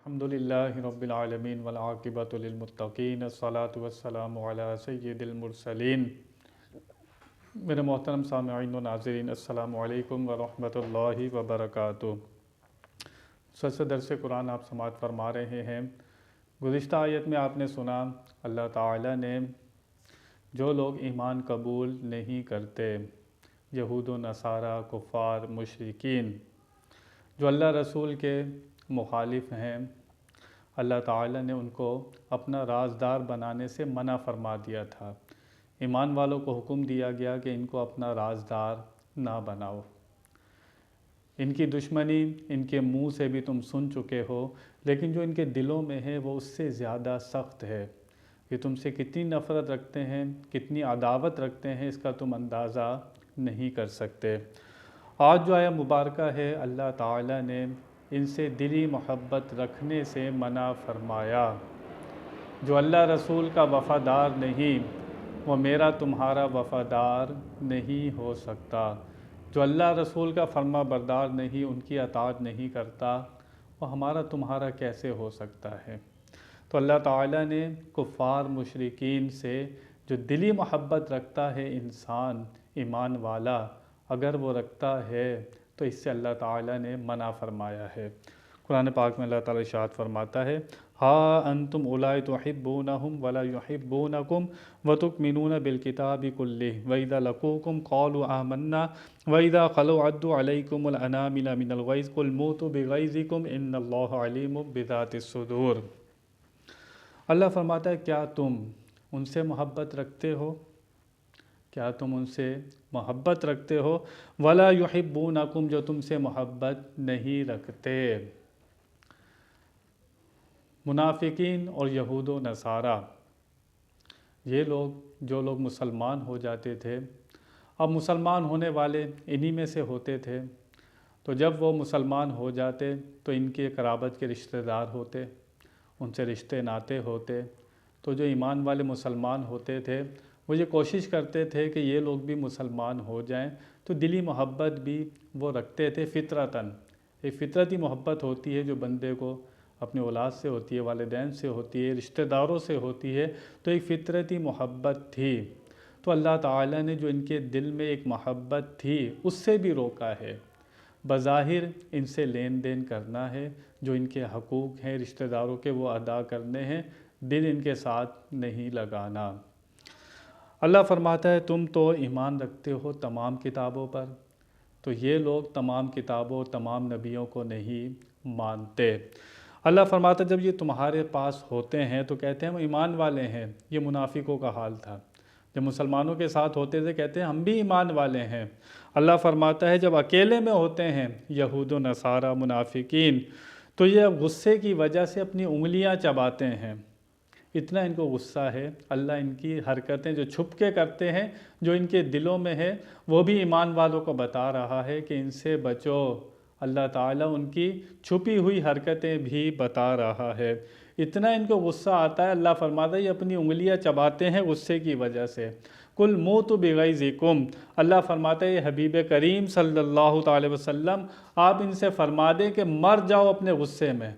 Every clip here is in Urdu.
الحمدللہ رب العالمین والعاقبۃ للمتقین الصلاۃ والسلام علی سید المرسلین۔ میرے محترم سامعین و ناظرین، السلام علیکم ورحمۃ اللہ وبرکاتہ۔ مسلسل درس قرآن آپ سماعت فرما رہے ہیں۔ گزشتہ آیت میں آپ نے سنا اللہ تعالیٰ نے جو لوگ ایمان قبول نہیں کرتے، یہود و نصارہ، کفار، مشرکین، جو اللہ رسول کے مخالف ہیں، اللہ تعالیٰ نے ان کو اپنا رازدار بنانے سے منع فرما دیا تھا۔ ایمان والوں کو حکم دیا گیا کہ ان کو اپنا رازدار نہ بناؤ۔ ان کی دشمنی ان کے منہ سے بھی تم سن چکے ہو، لیکن جو ان کے دلوں میں ہے وہ اس سے زیادہ سخت ہے۔ یہ تم سے کتنی نفرت رکھتے ہیں، کتنی عداوت رکھتے ہیں، اس کا تم اندازہ نہیں کر سکتے۔ آج جو آیہ مبارکہ ہے، اللہ تعالیٰ نے ان سے دلی محبت رکھنے سے منع فرمایا۔ جو اللہ رسول کا وفادار نہیں، وہ میرا تمہارا وفادار نہیں ہو سکتا۔ جو اللہ رسول کا فرما بردار نہیں، ان کی اطاعت نہیں کرتا، وہ ہمارا تمہارا کیسے ہو سکتا ہے؟ تو اللہ تعالیٰ نے کفار مشرکین سے جو دلی محبت رکھتا ہے انسان ایمان والا، اگر وہ رکھتا ہے تو اس سے اللہ تعالیٰ نے منع فرمایا ہے۔ قرآن پاک میں اللہ تعالیٰ ارشاد فرماتا ہے، ہا انتم اولائی تحبونہم ولا یحبونکم وتؤمنون بالکتاب کلہ وَإِذَا لَقُوكُمْ قَالُوا آمَنَّا وَإِذَا خَلَوْا عَضُّوا عَلَيْكُمُ الْأَنَامِلَ مِنَ الْغَيْظِ قُلْ مُوتُوا بِغَيْظِكُمْ إِنَّ اللَّهَ عَلِيمٌ بِذَاتِ الصُّدُورِ۔ اللہ فرماتا ہے، کیا تم ان سے محبت رکھتے ہو؟ کیا تم ان سے محبت رکھتے ہو؟ وَلَا يُحِبُّونَكُمْ، جو تم سے محبت نہیں رکھتے۔ منافقین اور یہود و نصارہ، یہ جو لوگ مسلمان ہو جاتے تھے، اب مسلمان ہونے والے انہی میں سے ہوتے تھے، تو جب وہ مسلمان ہو جاتے تو ان کے قرابت کے رشتہ دار ہوتے، ان سے رشتے ناتے ہوتے، تو جو ایمان والے مسلمان ہوتے تھے وہ یہ کوشش کرتے تھے کہ یہ لوگ بھی مسلمان ہو جائیں، تو دلی محبت بھی وہ رکھتے تھے فطرتاً۔ ایک فطرتی محبت ہوتی ہے جو بندے کو اپنے اولاد سے ہوتی ہے، والدین سے ہوتی ہے، رشتہ داروں سے ہوتی ہے، تو ایک فطرتی محبت تھی۔ تو اللہ تعالیٰ نے جو ان کے دل میں ایک محبت تھی اس سے بھی روکا ہے۔ بظاہر ان سے لین دین کرنا ہے، جو ان کے حقوق ہیں رشتہ داروں کے وہ ادا کرنے ہیں، دل ان کے ساتھ نہیں لگانا۔ اللہ فرماتا ہے، تم تو ایمان رکھتے ہو تمام کتابوں پر، تو یہ لوگ تمام کتابوں، تمام نبیوں کو نہیں مانتے۔ اللہ فرماتا ہے، جب یہ تمہارے پاس ہوتے ہیں تو کہتے ہیں ہم ایمان والے ہیں۔ یہ منافقوں کا حال تھا، جب مسلمانوں کے ساتھ ہوتے تھے کہتے ہیں ہم بھی ایمان والے ہیں۔ اللہ فرماتا ہے، جب اکیلے میں ہوتے ہیں یہود و نصارہ، منافقین، تو یہ غصے کی وجہ سے اپنی انگلیاں چباتے ہیں۔ اتنا ان کو غصہ ہے۔ اللہ ان کی حرکتیں جو چھپ کے کرتے ہیں، جو ان کے دلوں میں ہے، وہ بھی ایمان والوں کو بتا رہا ہے کہ ان سے بچو۔ اللہ تعالیٰ ان کی چھپی ہوئی حرکتیں بھی بتا رہا ہے۔ اتنا ان کو غصہ آتا ہے، اللہ فرماتا ہے یہ اپنی انگلیاں چباتے ہیں غصے کی وجہ سے۔ قُلْ مُوتُوا بِغَيْظِكُمْ، اللہ فرماتا ہے یہ حبیب کریم صلی اللہ تعالی وسلم، آپ ان سے فرما دیں کہ مر جاؤ اپنے غصے میں،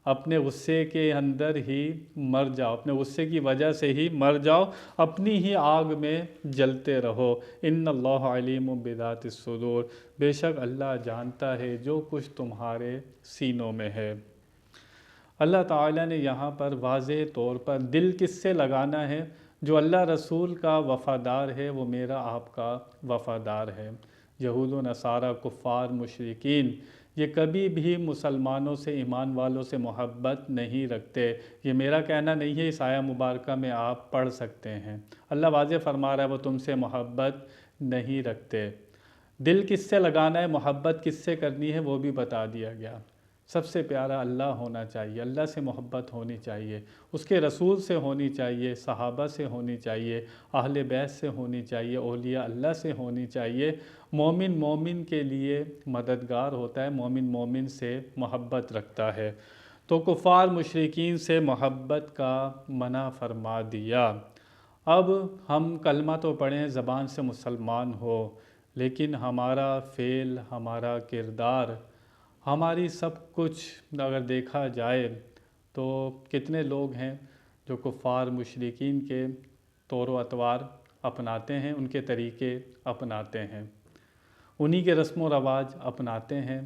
اپنے غصے کے اندر ہی مر جاؤ، اپنے غصے کی وجہ سے ہی مر جاؤ، اپنی ہی آگ میں جلتے رہو۔ ان اللہ علیم بذات الصدور، بے شک اللہ جانتا ہے جو کچھ تمہارے سینوں میں ہے۔ اللہ تعالیٰ نے یہاں پر واضح طور پر دل کس سے لگانا ہے؟ جو اللہ رسول کا وفادار ہے وہ میرا آپ کا وفادار ہے۔ یہود و نصارہ، کفار، مشرکین، یہ کبھی بھی مسلمانوں سے، ایمان والوں سے محبت نہیں رکھتے۔ یہ میرا کہنا نہیں ہے، اس آیہ مبارکہ میں آپ پڑھ سکتے ہیں۔ اللہ واضح فرما رہا ہے وہ تم سے محبت نہیں رکھتے۔ دل کس سے لگانا ہے، محبت کس سے کرنی ہے، وہ بھی بتا دیا گیا۔ سب سے پیارا اللہ ہونا چاہیے، اللہ سے محبت ہونی چاہیے، اس کے رسول سے ہونی چاہیے، صحابہ سے ہونی چاہیے، اہل بیت سے ہونی چاہیے، اولیاء اللہ سے ہونی چاہیے۔ مومن مومن کے لیے مددگار ہوتا ہے، مومن مومن سے محبت رکھتا ہے۔ تو کفار مشرکین سے محبت کا منع فرما دیا۔ اب ہم کلمہ تو پڑھیں، زبان سے مسلمان ہو، لیکن ہمارا فعل، ہمارا کردار، ہماری سب کچھ اگر دیکھا جائے تو کتنے لوگ ہیں جو کفار مشرکین کے طور و اطوار اپناتے ہیں، ان کے طریقے اپناتے ہیں، انہی کے رسم و رواج اپناتے ہیں۔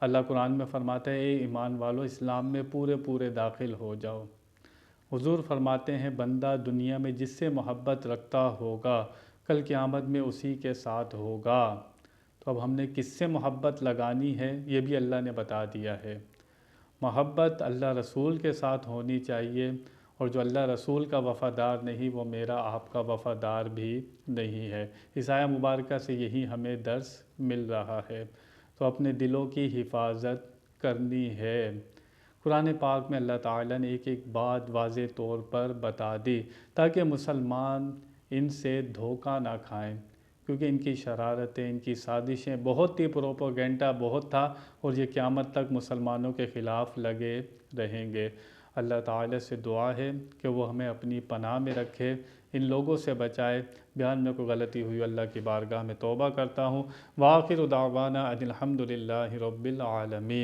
اللہ قرآن میں فرماتا ہے اے ایمان والو اسلام میں پورے پورے داخل ہو جاؤ۔ حضور فرماتے ہیں بندہ دنیا میں جس سے محبت رکھتا ہوگا کل قیامت میں اسی کے ساتھ ہوگا۔ تو اب ہم نے کس سے محبت لگانی ہے یہ بھی اللہ نے بتا دیا ہے۔ محبت اللہ رسول کے ساتھ ہونی چاہیے، اور جو اللہ رسول کا وفادار نہیں وہ میرا آپ کا وفادار بھی نہیں ہے۔ اس آیہ مبارکہ سے یہی ہمیں درس مل رہا ہے، تو اپنے دلوں کی حفاظت کرنی ہے۔ قرآن پاک میں اللہ تعالیٰ نے ایک ایک بات واضح طور پر بتا دی تاکہ مسلمان ان سے دھوکہ نہ کھائیں، کیونکہ ان کی شرارتیں، ان کی سازشیں بہت ہی پروپیگنڈا بہت تھا، اور یہ قیامت تک مسلمانوں کے خلاف لگے رہیں گے۔ اللہ تعالیٰ سے دعا ہے کہ وہ ہمیں اپنی پناہ میں رکھے، ان لوگوں سے بچائے۔ بیان میں کوئی غلطی ہوئی اللہ کی بارگاہ میں توبہ کرتا ہوں۔ وآخر دعوانا ان الحمد للہ رب العالمین۔